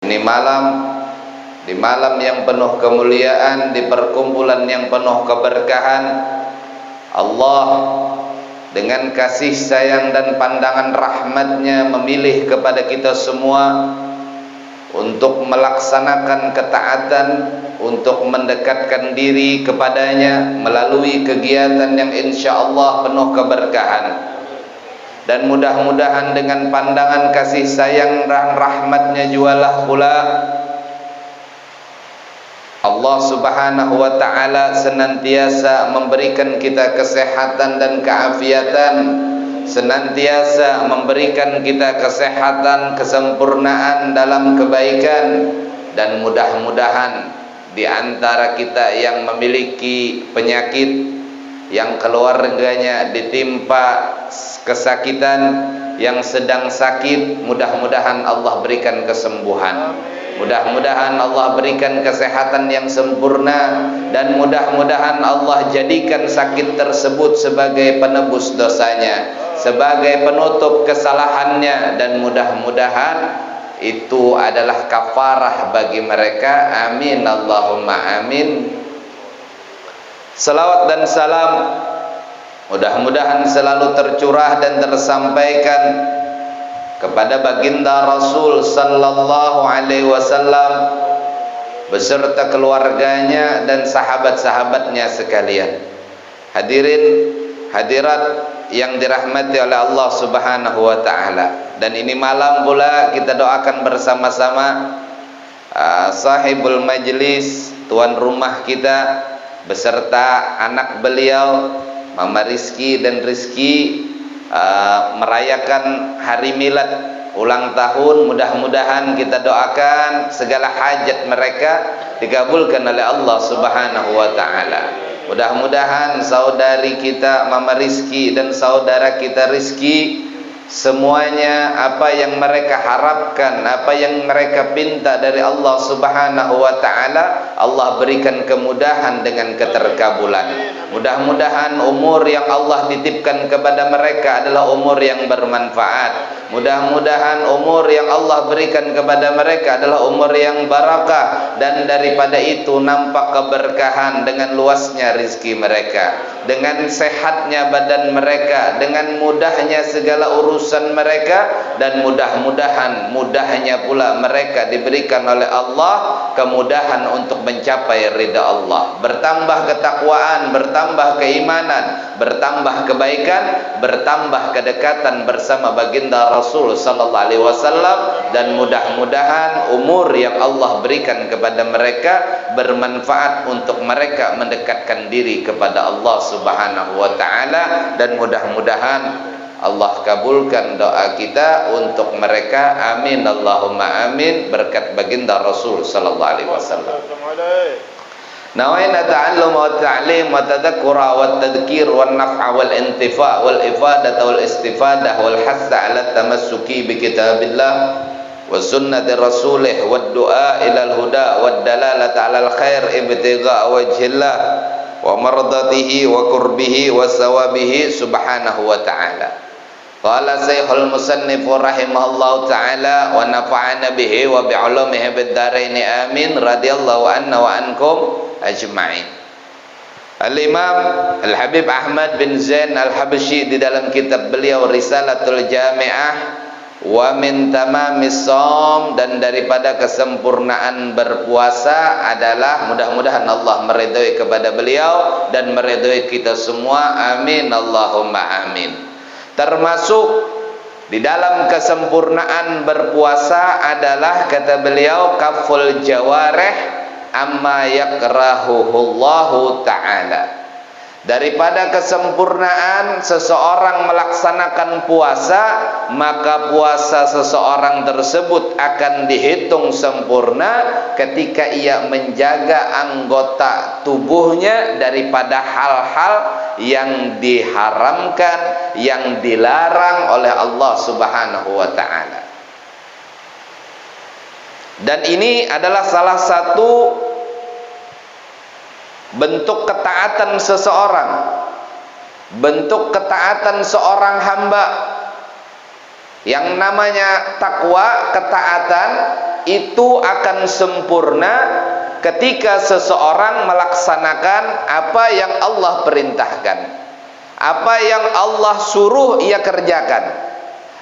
Ini malam, di malam yang penuh kemuliaan, di perkumpulan yang penuh keberkahan, Allah dengan kasih sayang dan pandangan rahmatnya memilih kepada kita semua untuk melaksanakan ketaatan, untuk mendekatkan diri kepadanya melalui kegiatan yang insya Allah penuh keberkahan. Dan mudah-mudahan dengan pandangan kasih sayang dan rahmatnya jualah pula Allah subhanahu wa ta'ala senantiasa memberikan kita kesehatan dan keafiatan, senantiasa memberikan kita kesehatan, kesempurnaan dalam kebaikan. Dan mudah-mudahan di antara kita yang memiliki penyakit, yang keluarganya ditimpa kesakitan, yang sedang sakit, mudah-mudahan Allah berikan kesembuhan, mudah-mudahan Allah berikan kesehatan yang sempurna, dan mudah-mudahan Allah jadikan sakit tersebut sebagai penebus dosanya, sebagai penutup kesalahannya, dan mudah-mudahan itu adalah kafarah bagi mereka. Amin Allahumma amin. Salawat dan salam mudah-mudahan selalu tercurah dan tersampaikan kepada baginda Rasul sallallahu alaihi wasallam beserta keluarganya dan sahabat-sahabatnya sekalian. Hadirin hadirat yang dirahmati oleh Allah subhanahu wa ta'ala. Dan ini malam pula kita doakan bersama-sama sahibul majlis, tuan rumah kita beserta anak beliau Mama Rizki dan Rizki merayakan hari milad ulang tahun. Mudah-mudahan kita doakan segala hajat mereka dikabulkan oleh Allah subhanahu wa ta'ala. Mudah-mudahan saudari kita Mama Rizki dan saudara kita Rizki, semuanya apa yang mereka harapkan, apa yang mereka pinta dari Allah subhanahu wa ta'ala, Allah berikan kemudahan dengan keterkabulan. Mudah-mudahan umur yang Allah titipkan kepada mereka adalah umur yang bermanfaat. Mudah-mudahan umur yang Allah berikan kepada mereka adalah umur yang barakah. Dan daripada itu nampak keberkahan dengan luasnya rizki mereka, dengan sehatnya badan mereka, dengan mudahnya segala urusan mereka, dan mudah-mudahan mudahnya pula mereka diberikan oleh Allah kemudahan untuk mencapai ridha Allah. Bertambah ketakwaan, bertambah keimanan, bertambah kebaikan, bertambah kedekatan bersama baginda Rasul sallallahu alaihi wasallam, dan mudah-mudahan umur yang Allah berikan kepada mereka bermanfaat untuk mereka mendekatkan diri kepada Allah subhanahu wa ta'ala. Dan mudah-mudahan Allah kabulkan doa kita untuk mereka. Amin Allahumma amin, berkat baginda Rasul sallallahu alaihi wasallam. Nawaina ta'allum wa ta'lim wa tadhakkura wa tadhkir wa naf'a wal intifa' wal ifadah wal istifadah wal hassa 'ala tamassuki bi kitabillah wa sunnati rasulih wa du'a ila al huda wa dalalata 'ala al khair ibtigha' wajhillah wa mardatihi wa qurbihi wa sawabihi subhanahu wa ta'ala. Qala Syekhul Musannif rahimahullahu ta'ala wa nafa'ana bihi wa bi'ulumihi bid-dharain amin radhiyallahu anna wa ankum ajma'in. Al-Imam Al-Habib Ahmad bin Zain Al-Habsyi di dalam kitab beliau Risalatul Jami'ah wa min tamamis shaum, dan daripada kesempurnaan berpuasa adalah, mudah-mudahan Allah meridhai kepada beliau dan meridhai kita semua. Amin Allahumma amin. Termasuk di dalam kesempurnaan berpuasa adalah, kata beliau, kaful jawarih amma yakrahuhullahu ta'ala. Daripada kesempurnaan seseorang melaksanakan puasa, maka puasa seseorang tersebut akan dihitung sempurna ketika ia menjaga anggota tubuhnya daripada hal-hal yang diharamkan, yang dilarang oleh Allah subhanahu wa ta'ala. Dan ini adalah salah satu bentuk ketaatan seseorang, bentuk ketaatan seorang hamba. Yang namanya takwa, ketaatan, itu akan sempurna ketika seseorang melaksanakan apa yang Allah perintahkan, apa yang Allah suruh ia kerjakan,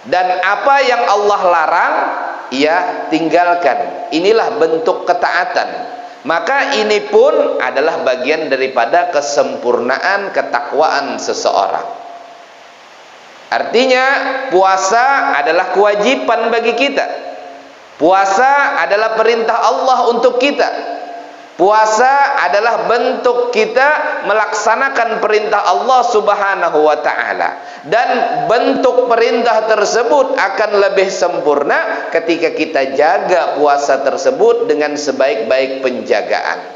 dan apa yang Allah larang ia tinggalkan. Inilah bentuk ketaatan. Maka ini pun adalah bagian daripada kesempurnaan ketakwaan seseorang. Artinya puasa adalah kewajiban bagi kita. Puasa adalah perintah Allah untuk kita. Puasa adalah bentuk kita melaksanakan perintah Allah Subhanahu wa ta'ala. Dan bentuk perintah tersebut akan lebih sempurna ketika kita jaga puasa tersebut dengan sebaik-baik penjagaan.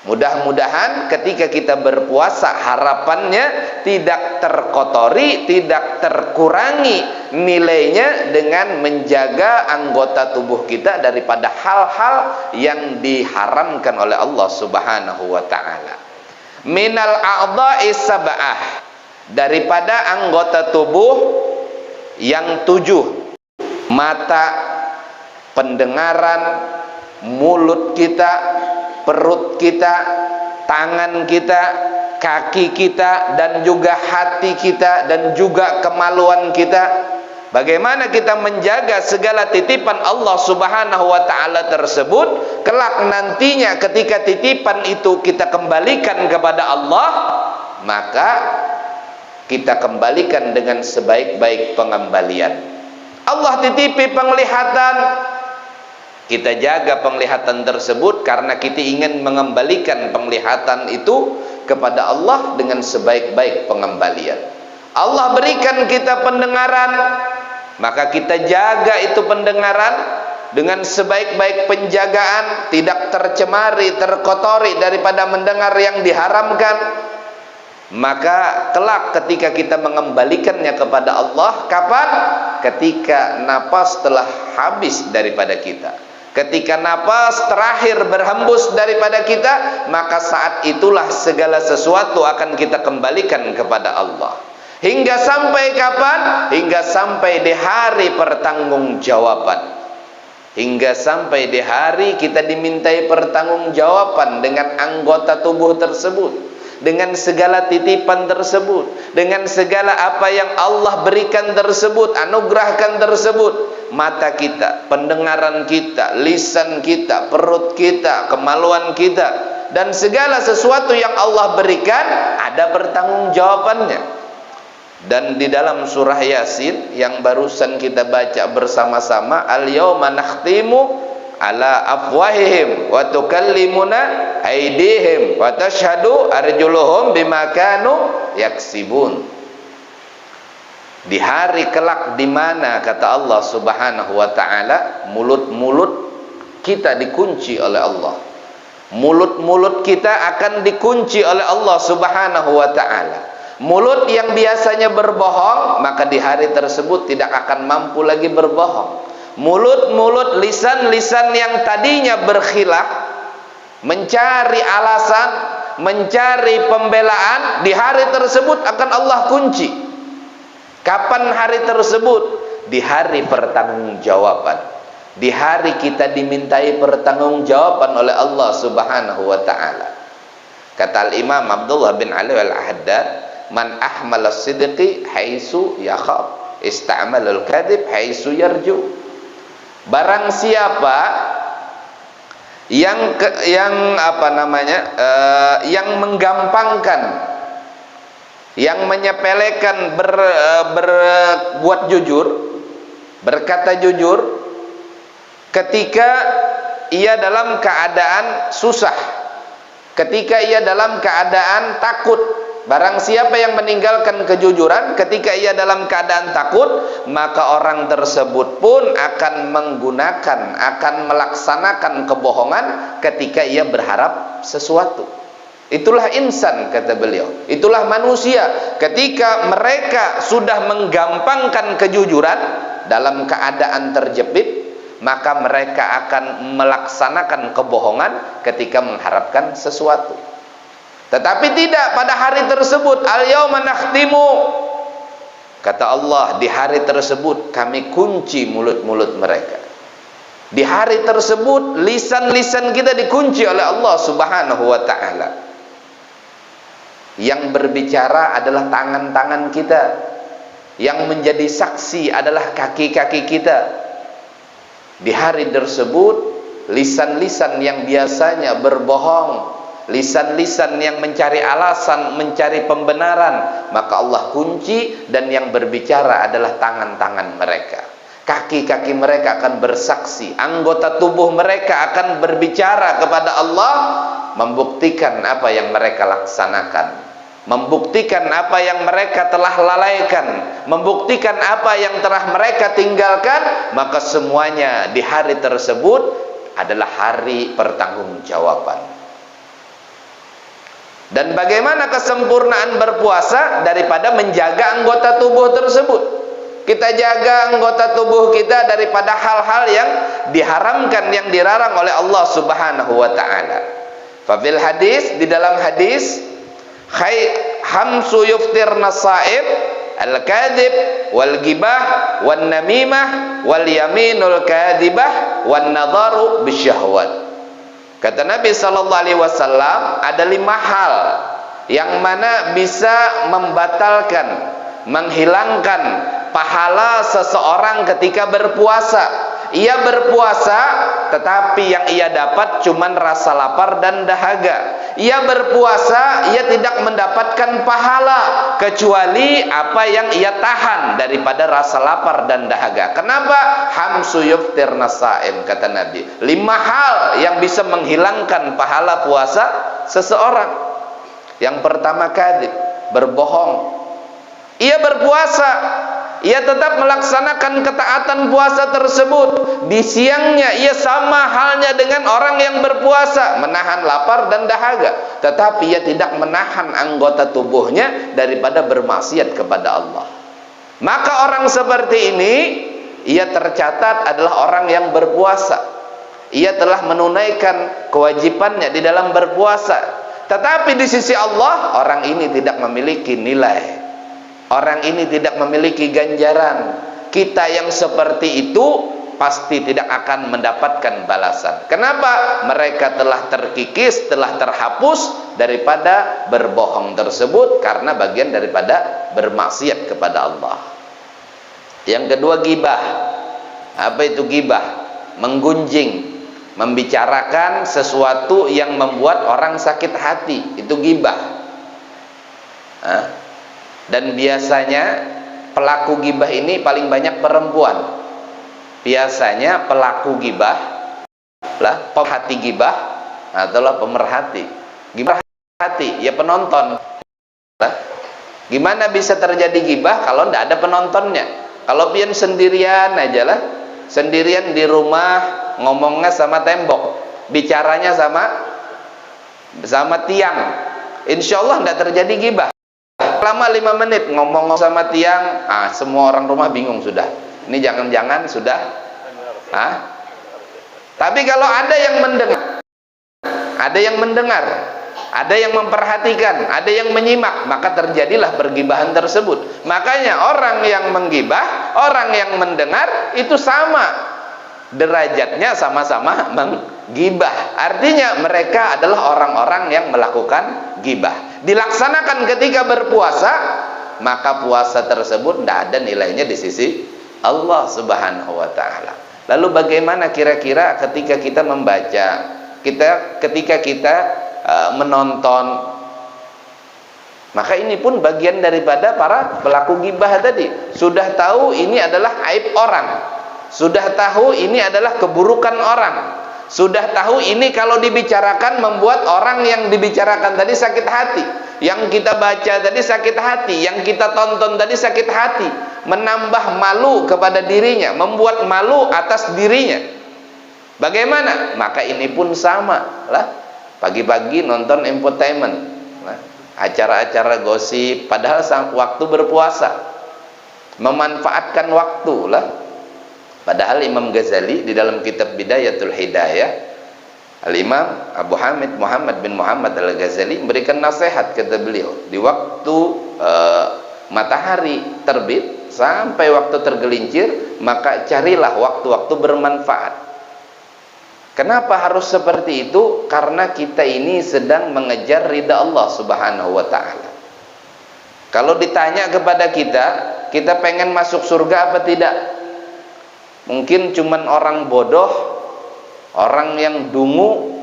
Mudah-mudahan ketika kita berpuasa, harapannya tidak terkotori, tidak terkurangi nilainya dengan menjaga anggota tubuh kita daripada hal-hal yang diharamkan oleh Allah Subhanahu wa ta'ala. Minal a'dha'i sab'ah, daripada anggota tubuh yang 7: mata, pendengaran, mulut kita, perut kita, tangan kita, kaki kita, dan juga hati kita, dan juga kemaluan kita. Bagaimana kita menjaga segala titipan Allah Subhanahu wa ta'ala tersebut, kelak nantinya ketika titipan itu kita kembalikan kepada Allah, maka kita kembalikan dengan sebaik-baik pengembalian. Allah titipi penglihatan, kita jaga penglihatan tersebut karena kita ingin mengembalikan penglihatan itu kepada Allah dengan sebaik-baik pengembalian. Allah berikan kita pendengaran, maka kita jaga itu pendengaran dengan sebaik-baik penjagaan, tidak tercemari, terkotori daripada mendengar yang diharamkan. Maka kelak ketika kita mengembalikannya kepada Allah, kapan? Ketika napas telah habis daripada kita, ketika napas terakhir berhembus daripada kita, maka saat itulah segala sesuatu akan kita kembalikan kepada Allah. Hingga sampai kapan? Hingga sampai di hari pertanggungjawaban. Hingga sampai di hari kita dimintai pertanggungjawaban dengan anggota tubuh tersebut, dengan segala titipan tersebut, dengan segala apa yang Allah berikan tersebut, anugerahkan tersebut. Mata kita, pendengaran kita, lisan kita, perut kita, kemaluan kita, dan segala sesuatu yang Allah berikan ada pertanggungjawabannya. Dan di dalam surah Yasin yang barusan kita baca bersama-sama, al-yawma nakhtimu ala afwahihim wa tukallimuna aydihim wa tashhadu arjuluhum bima kanu yaksibun. Di hari kelak di mana kata Allah Subhanahu wa ta'ala, mulut-mulut kita dikunci oleh Allah. Mulut-mulut kita akan dikunci oleh Allah Subhanahu wa ta'ala. Mulut yang biasanya berbohong, maka di hari tersebut tidak akan mampu lagi berbohong. Mulut-mulut, lisan-lisan yang tadinya berkhilaf, mencari alasan, mencari pembelaan, di hari tersebut akan Allah kunci. Kapan hari tersebut? Di hari pertanggungjawaban. Di hari kita dimintai pertanggungjawaban oleh Allah Subhanahu wa ta'ala. Kata Al-Imam Abdullah bin Ali Al-Haddad, man ahmala sidqi haitsu yakhaf, ista'malal kadhib haitsu yarju. Barang siapa yang yang menggampangkan, yang menyepelekan berbuat jujur, berkata jujur ketika ia dalam keadaan susah, ketika ia dalam keadaan takut. Barang siapa yang meninggalkan kejujuran ketika ia dalam keadaan takut, maka orang tersebut pun akan menggunakan, akan melaksanakan kebohongan ketika ia berharap sesuatu. Itulah insan, kata beliau. Itulah manusia. Ketika mereka sudah menggampangkan kejujuran dalam keadaan terjepit, maka mereka akan melaksanakan kebohongan ketika mengharapkan sesuatu. Tetapi tidak pada hari tersebut, al-yawma nakhtimu, kata Allah, di hari tersebut kami kunci mulut-mulut mereka. Di hari tersebut lisan-lisan kita dikunci oleh Allah Subhanahu wa taala. Yang berbicara adalah tangan-tangan kita, yang menjadi saksi adalah kaki-kaki kita. Di hari tersebut lisan-lisan yang biasanya berbohong, lisan-lisan yang mencari alasan, mencari pembenaran, maka Allah kunci, dan yang berbicara adalah tangan-tangan mereka. Kaki-kaki mereka akan bersaksi, anggota tubuh mereka akan berbicara kepada Allah, membuktikan apa yang mereka laksanakan, membuktikan apa yang mereka telah lalaikan, membuktikan apa yang telah mereka tinggalkan. Maka semuanya di hari tersebut adalah hari pertanggungjawaban. Dan bagaimana kesempurnaan berpuasa daripada menjaga anggota tubuh tersebut? Kita jaga anggota tubuh kita daripada hal-hal yang diharamkan, yang dilarang oleh Allah Subhanahu wa taala. Fa fil hadis, di dalam hadis, hamsu yuftirna sa'ib, al-kadhib wal gibah wan namimah wal yaminul kadhibah wan nadharu bisyahwat. Kata Nabi sallallahu alaihi wasallam, ada 5 hal yang mana bisa membatalkan, menghilangkan pahala seseorang ketika berpuasa. Ia berpuasa, tetapi yang ia dapat cuman rasa lapar dan dahaga. Ia berpuasa, ia tidak mendapatkan pahala kecuali apa yang ia tahan daripada rasa lapar dan dahaga. Kenapa? Hamsu yuftirna sha'im, kata Nabi. 5 hal yang bisa menghilangkan pahala puasa seseorang. Yang pertama, kadzib, berbohong. Ia berpuasa, ia tetap melaksanakan ketaatan puasa tersebut. Di siangnya ia sama halnya dengan orang yang berpuasa, menahan lapar dan dahaga, tetapi ia tidak menahan anggota tubuhnya daripada bermaksiat kepada Allah. Maka orang seperti ini, ia tercatat adalah orang yang berpuasa. Ia telah menunaikan kewajibannya di dalam berpuasa, tetapi di sisi Allah orang ini tidak memiliki nilai, orang ini tidak memiliki ganjaran. Kita yang seperti itu pasti tidak akan mendapatkan balasan. Kenapa? Mereka telah terkikis, telah terhapus daripada berbohong tersebut, karena bagian daripada bermaksiat kepada Allah. Yang kedua, gibah. Apa itu gibah? Menggunjing, membicarakan sesuatu yang membuat orang sakit hati, itu gibah. Dan biasanya pelaku gibah ini paling banyak perempuan. Biasanya pelaku gibah lah pemerhati gibah adalah pemerhati. Gibah hati, ya penonton. Gimana bisa terjadi gibah kalau tidak ada penontonnya? Kalau pian sendirian aja lah, sendirian di rumah, ngomongnya sama tembok, bicaranya sama tiang, insya Allah tidak terjadi gibah. Lama 5 menit ngomong sama tiang, semua orang rumah bingung sudah. Ini jangan-jangan sudah. Tapi kalau ada yang mendengar, ada yang memperhatikan, ada yang menyimak, maka terjadilah pergibahan tersebut. Makanya orang yang menggibah, orang yang mendengar itu sama derajatnya, sama-sama menggibah. Artinya mereka adalah orang-orang yang melakukan gibah. Dilaksanakan ketika berpuasa, maka puasa tersebut tidak ada nilainya di sisi Allah Subhanahu wa taala. Lalu bagaimana kira-kira ketika kita membaca, ketika kita menonton? Maka ini pun bagian daripada para pelaku gibah tadi. Sudah tahu ini adalah aib orang, sudah tahu ini adalah keburukan orang, sudah tahu ini kalau dibicarakan membuat orang yang dibicarakan tadi sakit hati, yang kita baca tadi sakit hati, yang kita tonton tadi sakit hati, menambah malu kepada dirinya, membuat malu atas dirinya. Bagaimana? Maka ini pun sama lah. Pagi-pagi nonton infotainment, acara-acara gosip, padahal waktu berpuasa, memanfaatkan waktu lah. Padahal Imam Ghazali di dalam kitab Bidayatul Hidayah, Al-Imam Abu Hamid Muhammad bin Muhammad Al-Ghazali memberikan nasihat, kata beliau, di waktu matahari terbit sampai waktu tergelincir, maka carilah waktu-waktu bermanfaat. Kenapa harus seperti itu? Karena kita ini sedang mengejar ridha Allah Subhanahu wa ta'ala. Kalau ditanya kepada kita, kita pengen masuk surga apa tidak? Mungkin cuman orang bodoh, orang yang dungu,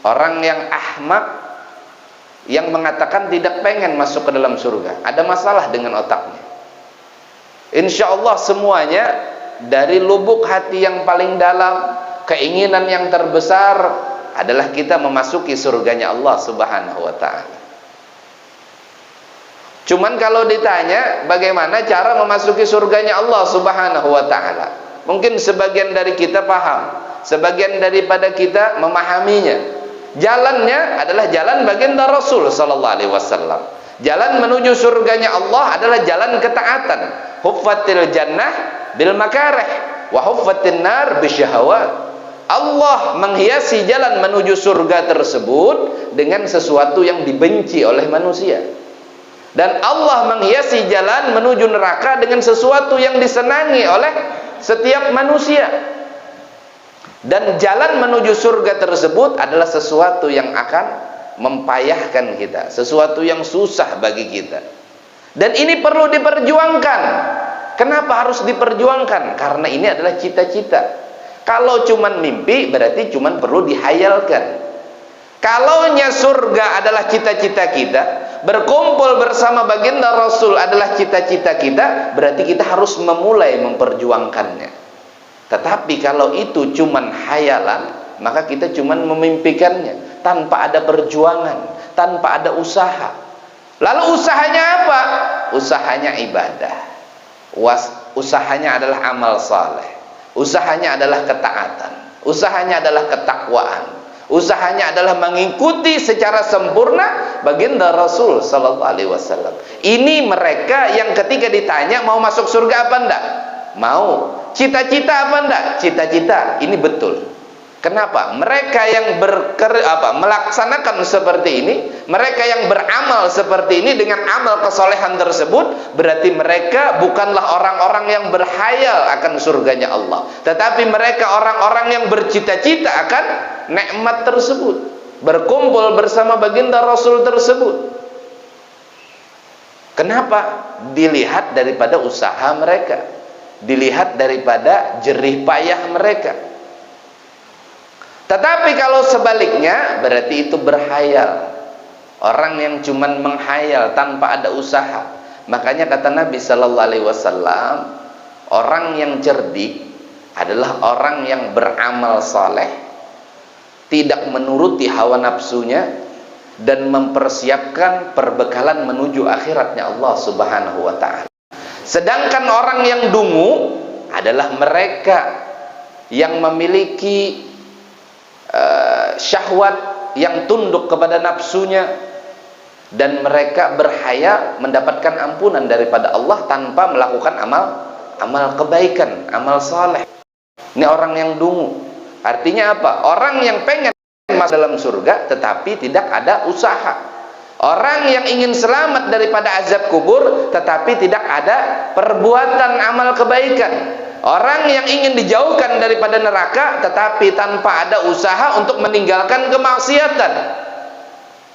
orang yang ahmak yang mengatakan tidak pengen masuk ke dalam surga. Ada masalah dengan otaknya. Insya Allah semuanya dari lubuk hati yang paling dalam, keinginan yang terbesar adalah kita memasuki surganya Allah Subhanahu wa ta'ala. Cuman kalau ditanya bagaimana cara memasuki surganya Allah Subhanahu wa ta'ala, mungkin sebagian dari kita paham, sebagian daripada kita memahaminya. Jalannya adalah jalan baginda Rasul sallallahu alaihi wasallam. Jalan menuju surganya Allah adalah jalan ketaatan. Huffatil jannah bil makarih wa huffatin nar bisyahawat. Allah menghiasi jalan menuju surga tersebut dengan sesuatu yang dibenci oleh manusia, dan Allah menghiasi jalan menuju neraka dengan sesuatu yang disenangi oleh setiap manusia. Dan jalan menuju surga tersebut adalah sesuatu yang akan mempayahkan kita, sesuatu yang susah bagi kita, dan ini perlu diperjuangkan. Kenapa harus diperjuangkan? Karena ini adalah cita-cita. Kalau cuman mimpi berarti cuman perlu dihayalkan. Kalaunya surga adalah cita-cita kita, berkumpul bersama baginda Rasul adalah cita-cita kita, berarti kita harus memulai memperjuangkannya. Tetapi kalau itu cuman hayalan, maka kita cuman memimpikannya tanpa ada perjuangan, tanpa ada usaha. Lalu usahanya apa? Usahanya ibadah. Usahanya adalah amal saleh. Usahanya adalah ketaatan, usahanya adalah ketakwaan, usahanya adalah mengikuti secara sempurna baginda Rasul sallallahu alaihi wasallam. Ini mereka yang ketika ditanya mau masuk surga apa enggak? Mau. Cita-cita apa enggak? Cita-cita. Ini betul. Kenapa? Mereka yang melaksanakan seperti ini, mereka yang beramal seperti ini dengan amal kesolehan tersebut, berarti mereka bukanlah orang-orang yang berhayal akan surganya Allah, tetapi mereka orang-orang yang bercita-cita akan nikmat tersebut, berkumpul bersama baginda Rasul tersebut. Kenapa? Dilihat daripada usaha mereka, dilihat daripada jerih payah mereka. Tetapi kalau sebaliknya berarti itu berhayal. Orang yang cuman menghayal tanpa ada usaha. Makanya kata Nabi sallallahu alaihi wasallam, orang yang cerdik adalah orang yang beramal saleh, tidak menuruti hawa nafsunya, dan mempersiapkan perbekalan menuju akhiratnya Allah Subhanahu wa ta'ala. Sedangkan orang yang dungu adalah mereka yang memiliki syahwat, yang tunduk kepada nafsunya, dan mereka berhayal mendapatkan ampunan daripada Allah tanpa melakukan amal kebaikan, amal saleh. Ini orang yang dungu. Artinya apa? Orang yang pengen masuk dalam surga tetapi tidak ada usaha. Orang yang ingin selamat daripada azab kubur tetapi tidak ada perbuatan amal kebaikan. Orang yang ingin dijauhkan daripada neraka tetapi tanpa ada usaha untuk meninggalkan kemaksiatan.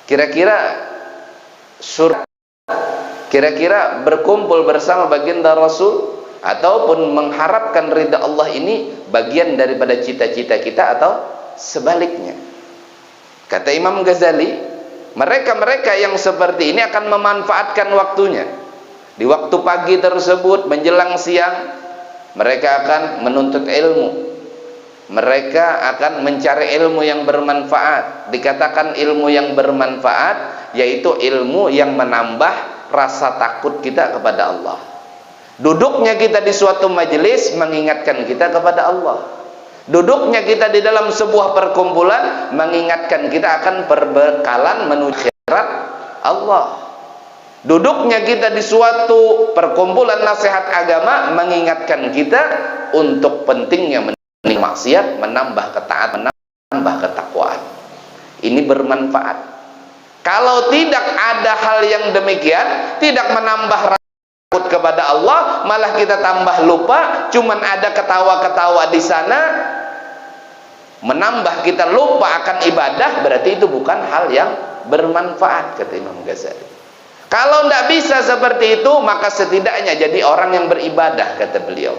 Kira-kira surga, kira-kira berkumpul bersama baginda Rasul ataupun mengharapkan ridha Allah ini bagian daripada cita-cita kita atau sebaliknya? Kata Imam Ghazali, mereka-mereka yang seperti ini akan memanfaatkan waktunya. Di waktu pagi tersebut menjelang siang, mereka akan menuntut ilmu. Mereka akan mencari ilmu yang bermanfaat. Dikatakan ilmu yang bermanfaat yaitu ilmu yang menambah rasa takut kita kepada Allah. Duduknya kita di suatu majelis mengingatkan kita kepada Allah. Duduknya kita di dalam sebuah perkumpulan mengingatkan kita akan perbekalan menuju akhirat Allah. Duduknya kita di suatu perkumpulan nasihat agama mengingatkan kita untuk pentingnya meninggalkan maksiat, menambah ketaatan, menambah ketakwaan. Ini bermanfaat. Kalau tidak ada hal yang demikian, tidak menambah rasa takut kepada Allah, malah kita tambah lupa, cuman ada ketawa-ketawa di sana, menambah kita lupa akan ibadah, berarti itu bukan hal yang bermanfaat, kata Imam Ghazali. Kalau tidak bisa seperti itu, maka setidaknya jadi orang yang beribadah, kata beliau.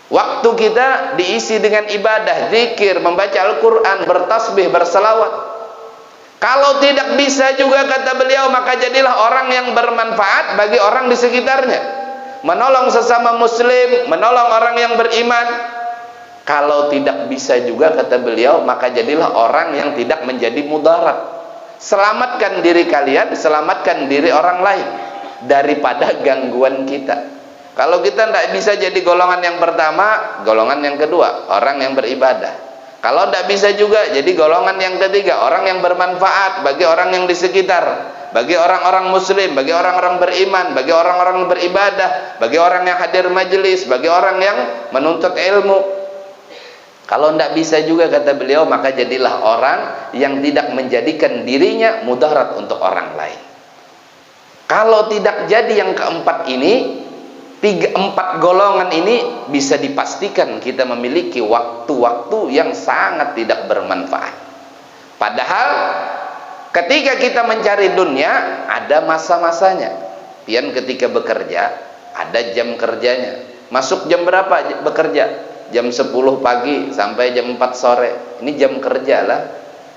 Waktu kita diisi dengan ibadah, zikir, membaca Al-Quran, bertasbih, berselawat. Kalau tidak bisa juga, kata beliau, maka jadilah orang yang bermanfaat bagi orang di sekitarnya, menolong sesama muslim, menolong orang yang beriman. Kalau tidak bisa juga, kata beliau, maka jadilah orang yang tidak menjadi mudarat. Selamatkan diri kalian, selamatkan diri orang lain daripada gangguan kita. Kalau kita tidak bisa jadi golongan yang pertama, golongan yang kedua, orang yang beribadah. Kalau tidak bisa juga, jadi golongan yang ketiga, orang yang bermanfaat bagi orang yang di sekitar, bagi orang-orang muslim, bagi orang-orang beriman, bagi orang-orang beribadah, bagi orang yang hadir majelis, bagi orang yang menuntut ilmu. Kalau tidak bisa juga, kata beliau, maka jadilah orang yang tidak menjadikan dirinya mudarat untuk orang lain. Kalau tidak jadi yang keempat ini, empat golongan ini, bisa dipastikan kita memiliki waktu-waktu yang sangat tidak bermanfaat. Padahal ketika kita mencari dunia, ada masa-masanya. Pian ketika bekerja, ada jam kerjanya. Masuk jam berapa bekerja? Jam 10 pagi sampai jam 4 sore. Ini jam kerja lah.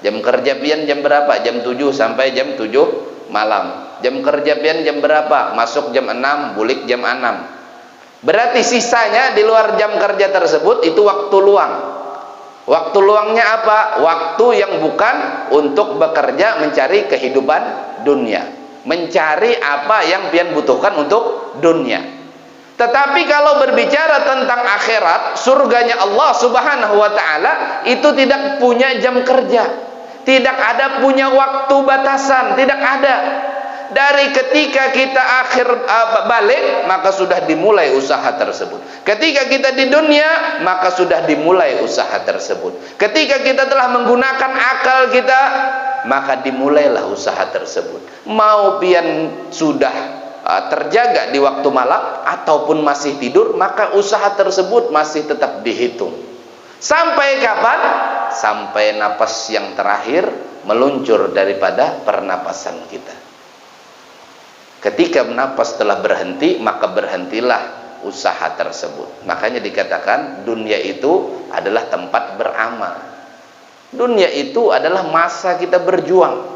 Jam kerja pian jam berapa? Jam 7 sampai jam 7 malam. Jam kerja pian jam berapa? Masuk jam 6, bulik jam 6. Berarti sisanya di luar jam kerja tersebut itu waktu luang. Waktu luangnya apa? Waktu yang bukan untuk bekerja mencari kehidupan dunia, mencari apa yang pian butuhkan untuk dunia. Tetapi kalau berbicara tentang akhirat, surganya Allah Subhanahu wa ta'ala, itu tidak punya jam kerja, tidak ada punya waktu batasan, tidak ada. Dari ketika kita balik, maka sudah dimulai usaha tersebut. Ketika kita di dunia, maka sudah dimulai usaha tersebut. Ketika kita telah menggunakan akal kita, maka dimulailah usaha tersebut. Mau pian sudah terjaga di waktu malam ataupun masih tidur, maka usaha tersebut masih tetap dihitung. Sampai kapan? Sampai napas yang terakhir meluncur daripada pernapasan kita. Ketika napas telah berhenti, maka berhentilah usaha tersebut. Makanya dikatakan dunia itu adalah tempat beramal. Dunia itu adalah masa kita berjuang.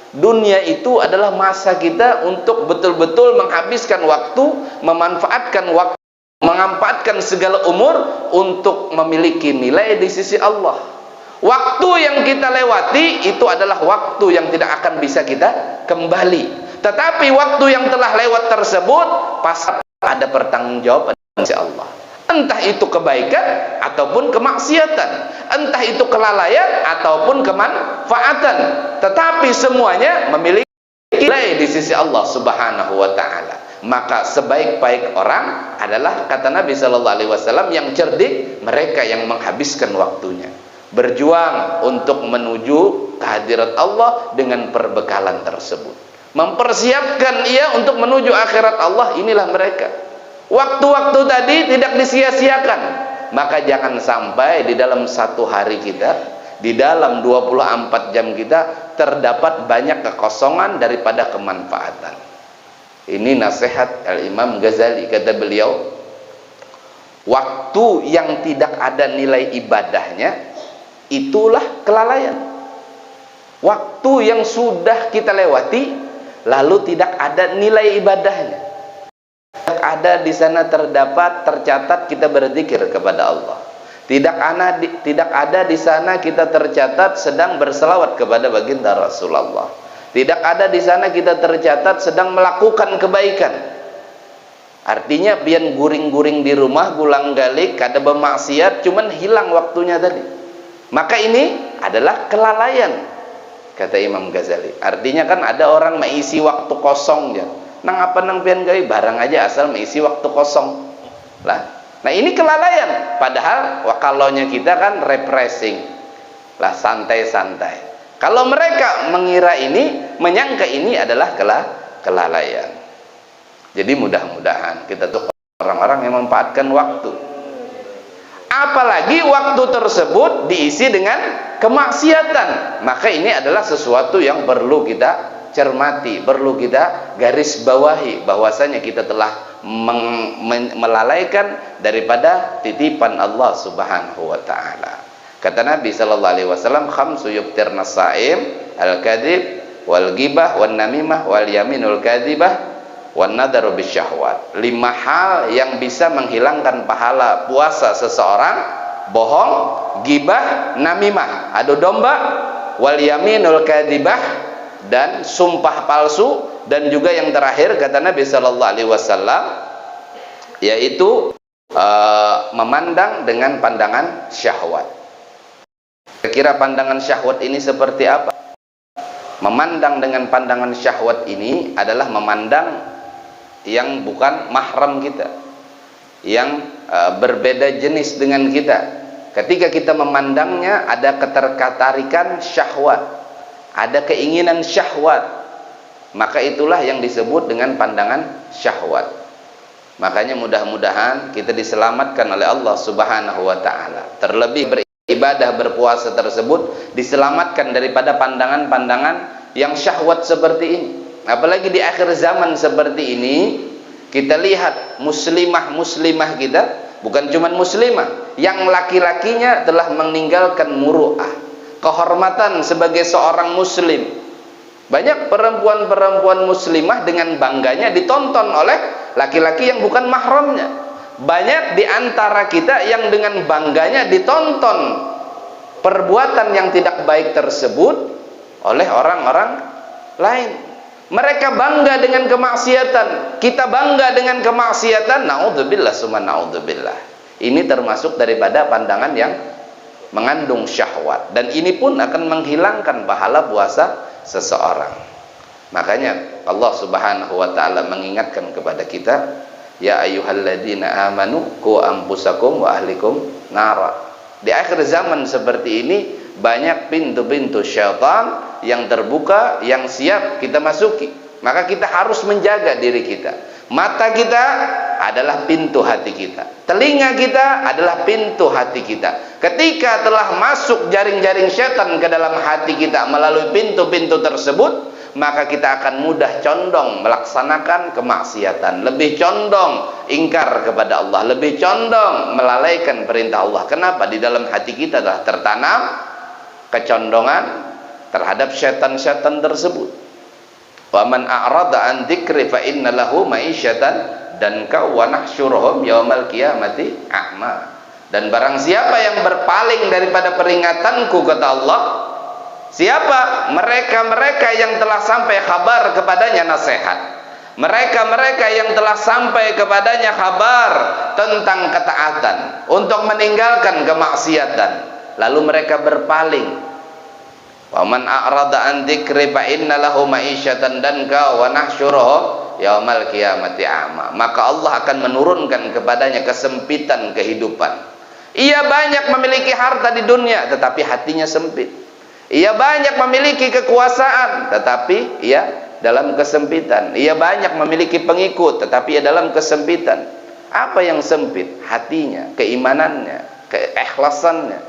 Dunia itu adalah masa kita untuk betul-betul menghabiskan waktu, memanfaatkan waktu, memanfaatkan segala umur untuk memiliki nilai di sisi Allah. Waktu yang kita lewati itu adalah waktu yang tidak akan bisa kita kembali. Tetapi waktu yang telah lewat tersebut pasti ada pertanggungjawaban di sisi Allah. Entah itu kebaikan ataupun kemaksiatan, entah itu kelalaian ataupun kemanfaatan, tetapi semuanya memiliki nilai di sisi Allah Subhanahu wa ta'ala. Maka sebaik-baik orang adalah, kata Nabi sallallahu alaihi wasallam, yang cerdik mereka yang menghabiskan waktunya berjuang untuk menuju kehadirat Allah dengan perbekalan tersebut, mempersiapkan ia untuk menuju akhirat Allah. Inilah mereka. Waktu-waktu tadi tidak disia-siakan. Maka jangan sampai di dalam satu hari kita, di dalam 24 jam kita, terdapat banyak kekosongan daripada kemanfaatan. Ini nasihat Al-Imam Ghazali. Kata beliau, waktu yang tidak ada nilai ibadahnya, itulah kelalaian. Waktu yang sudah kita lewati, lalu tidak ada nilai ibadahnya, ada di sana tercatat kita berzikir kepada Allah. Tidak ada di sana kita tercatat sedang berselawat kepada baginda Rasulullah. Tidak ada di sana kita tercatat sedang melakukan kebaikan. Artinya biar guring-guring di rumah, gulang galik, kada bermaksiat, cuman hilang waktunya tadi. Maka ini adalah kelalaian, kata Imam Ghazali. Artinya kan ada orang mengisi waktu kosongnya. Nang apa nang pian gawe barang aja asal mengisi waktu kosong lah. Nah ini kelalaian. Padahal wakalonya kita kan refreshing lah, santai-santai. Kalau mereka mengira ini, menyangka ini adalah kelalaian. Jadi mudah-mudahan kita tuh orang-orang yang memanfaatkan waktu. Apalagi waktu tersebut diisi dengan kemaksiatan, maka ini adalah sesuatu yang perlu kita cermati, perlu kita garis bawahi, bahwasanya kita telah melalaikan daripada titipan Allah Subhanahu wa taala. Kata Nabi sallallahu alaihi wasallam, khamsu yuftirna shaim, al-kadzib wal ghibah wan namimah wal yaminul kadzibah wan nadaru bisyahwat. 5 hal yang bisa menghilangkan pahala puasa seseorang: bohong, ghibah, namimah, adu domba, wal yaminul kadzibah, dan sumpah palsu, dan juga yang terakhir kata Nabi sallallahu alaihi wasallam yaitu memandang dengan pandangan syahwat. Kira-kira pandangan syahwat ini seperti apa? Memandang dengan pandangan syahwat ini adalah memandang yang bukan mahram kita, yang berbeda jenis dengan kita. Ketika kita memandangnya, ada ketertarikan syahwat, ada keinginan syahwat, maka itulah yang disebut dengan pandangan syahwat. Makanya mudah-mudahan kita diselamatkan oleh Allah Subhanahu wa taala. Terlebih beribadah, berpuasa tersebut diselamatkan daripada pandangan-pandangan yang syahwat seperti ini. Apalagi di akhir zaman seperti ini, kita lihat muslimah-muslimah kita, bukan cuma muslimah, yang laki-lakinya telah meninggalkan muru'ah, kehormatan sebagai seorang muslim. Banyak perempuan-perempuan muslimah dengan bangganya ditonton oleh laki-laki yang bukan mahramnya. Banyak di antara kita yang dengan bangganya ditonton perbuatan yang tidak baik tersebut oleh orang-orang lain. Mereka bangga dengan kemaksiatan, kita bangga dengan kemaksiatan. Naudzubillah summa naudzubillah. Ini termasuk daripada pandangan yang mengandung syahwat, dan ini pun akan menghilangkan pahala puasa seseorang. Makanya Allah Subhanahu wa taala mengingatkan kepada kita, ya ayyuhalladzina amanu qu anfusakum wa ahlikum nara. Di akhir zaman seperti ini banyak pintu-pintu syaitan yang terbuka, yang siap kita masuki. Maka kita harus menjaga diri kita. Mata kita adalah pintu hati kita, telinga kita adalah pintu hati kita. Ketika telah masuk jaring-jaring syaitan ke dalam hati kita melalui pintu-pintu tersebut, maka kita akan mudah condong melaksanakan kemaksiatan, lebih condong ingkar kepada Allah, lebih condong melalaikan perintah Allah. Kenapa? Di dalam hati kita telah tertanam kecondongan terhadap syaitan-syaitan tersebut. Wa man a'rada an dzikri fa inna lahu ma'isyatan danka wa nahsyuruhum yaumal qiyamati a'ma. Dan barang siapa yang berpaling daripada peringatanku, kata Allah, siapa? Mereka-mereka yang telah sampai kabar kepadanya nasihat, mereka-mereka yang telah sampai kepadanya kabar tentang ketaatan untuk meninggalkan kemaksiatan, lalu mereka berpaling. Wa man a'rada an dzikri fa inna lahu ma'isyatan danka wa nahsyuruhu yaumal qiyamati a'ma. Maka Allah akan menurunkan kepadanya kesempitan kehidupan. Ia banyak memiliki harta di dunia, tetapi hatinya sempit. Ia banyak memiliki kekuasaan, tetapi ia dalam kesempitan. Ia banyak memiliki pengikut, tetapi ia dalam kesempitan. Apa yang sempit? Hatinya, keimanannya, keikhlasannya.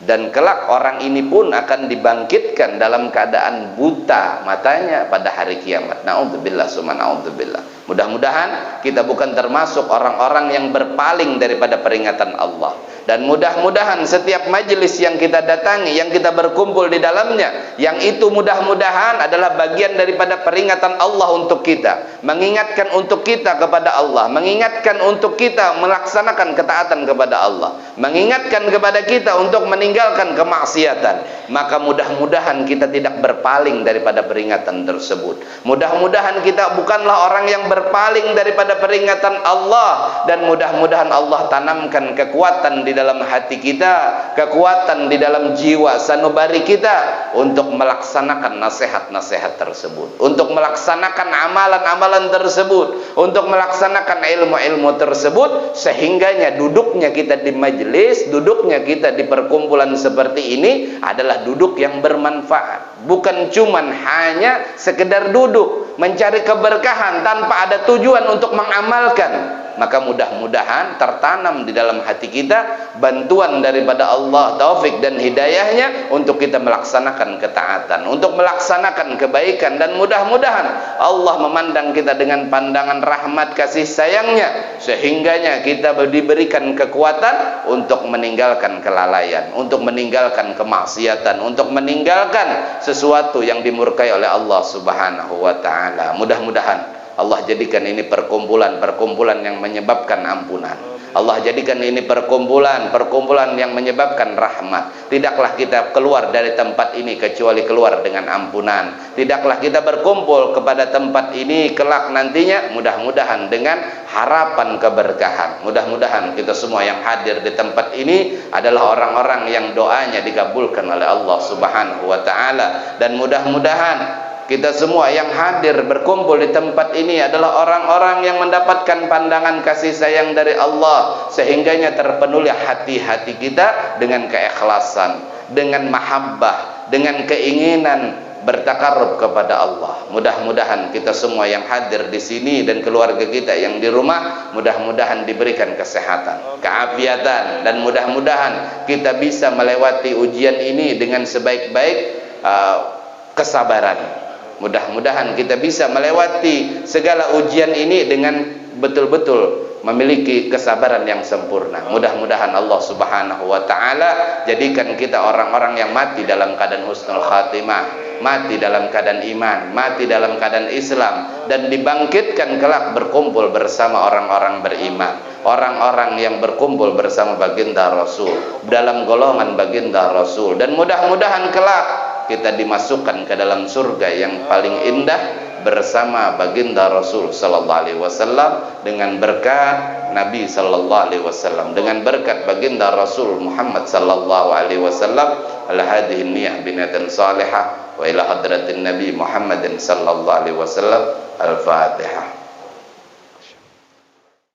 Dan kelak orang ini pun akan dibangkitkan dalam keadaan buta matanya pada hari kiamat. Naudzubillah summa naudzubillah. Mudah-mudahan kita bukan termasuk orang-orang yang berpaling daripada peringatan Allah. Dan mudah-mudahan setiap majelis yang kita datangi, yang kita berkumpul di dalamnya, yang itu mudah-mudahan adalah bagian daripada peringatan Allah untuk kita, mengingatkan untuk kita kepada Allah, mengingatkan untuk kita melaksanakan ketaatan kepada Allah, mengingatkan kepada kita untuk meninggalkan kemaksiatan. Maka mudah-mudahan kita tidak berpaling daripada peringatan tersebut. Mudah-mudahan kita bukanlah orang yang berpaling daripada peringatan Allah, dan mudah-mudahan Allah tanamkan kekuatan di dalam hati kita, kekuatan di dalam jiwa sanubari kita untuk melaksanakan nasihat-nasihat tersebut, untuk melaksanakan amalan-amalan tersebut, untuk melaksanakan ilmu-ilmu tersebut, sehingganya duduknya kita di majelis, duduknya kita di perkumpulan seperti ini adalah duduk yang bermanfaat, bukan cuman hanya sekedar duduk mencari keberkahan tanpa ada tujuan untuk mengamalkan. maka mudah-mudahan tertanam di dalam hati kita bantuan daripada Allah, taufik dan hidayahnya untuk kita melaksanakan ketaatan, untuk melaksanakan kebaikan, dan mudah-mudahan Allah memandang kita dengan pandangan rahmat kasih sayangnya, sehingganya kita diberikan kekuatan untuk meninggalkan kelalaian, untuk meninggalkan kemaksiatan, untuk meninggalkan sesuatu yang dimurkai oleh Allah Subhanahu wa ta'ala. Mudah-mudahan Allah jadikan ini perkumpulan yang menyebabkan ampunan. Allah jadikan ini perkumpulan yang menyebabkan rahmat. Tidaklah kita keluar dari tempat ini kecuali keluar dengan ampunan. Tidaklah kita berkumpul kepada tempat ini kelak nantinya mudah-mudahan dengan harapan keberkahan. Mudah-mudahan kita semua yang hadir di tempat ini adalah orang-orang yang doanya dikabulkan oleh Allah Subhanahu wa ta'ala. Dan mudah-mudahan kita semua yang hadir berkumpul di tempat ini adalah orang-orang yang mendapatkan pandangan kasih sayang dari Allah, sehingganya terpenuhi hati-hati kita dengan keikhlasan, dengan mahabbah, dengan keinginan bertakarrub kepada Allah. Mudah-mudahan kita semua yang hadir di sini dan keluarga kita yang di rumah mudah-mudahan diberikan kesehatan, keafiatan, dan mudah-mudahan kita bisa melewati ujian ini dengan sebaik-baik kesabaran. Mudah-mudahan kita bisa melewati segala ujian ini dengan betul-betul memiliki kesabaran yang sempurna. Mudah-mudahan Allah Subhanahu wa ta'ala jadikan kita orang-orang yang mati dalam keadaan husnul khatimah, mati dalam keadaan iman, mati dalam keadaan Islam, dan dibangkitkan kelak berkumpul bersama orang-orang beriman, orang-orang yang berkumpul bersama baginda Rasul, dalam golongan baginda Rasul. Dan mudah-mudahan kelak kita dimasukkan ke dalam surga yang paling indah bersama baginda Rasul sallallahu alaihi wasallam, dengan berkat Nabi sallallahu alaihi wasallam, dengan berkat baginda Rasul Muhammad sallallahu alaihi wasallam. Ala hadhihi niyyah binatan salihah wa ila hadratin Nabi Muhammadin sallallahu alaihi wasallam. Al-Fatihah.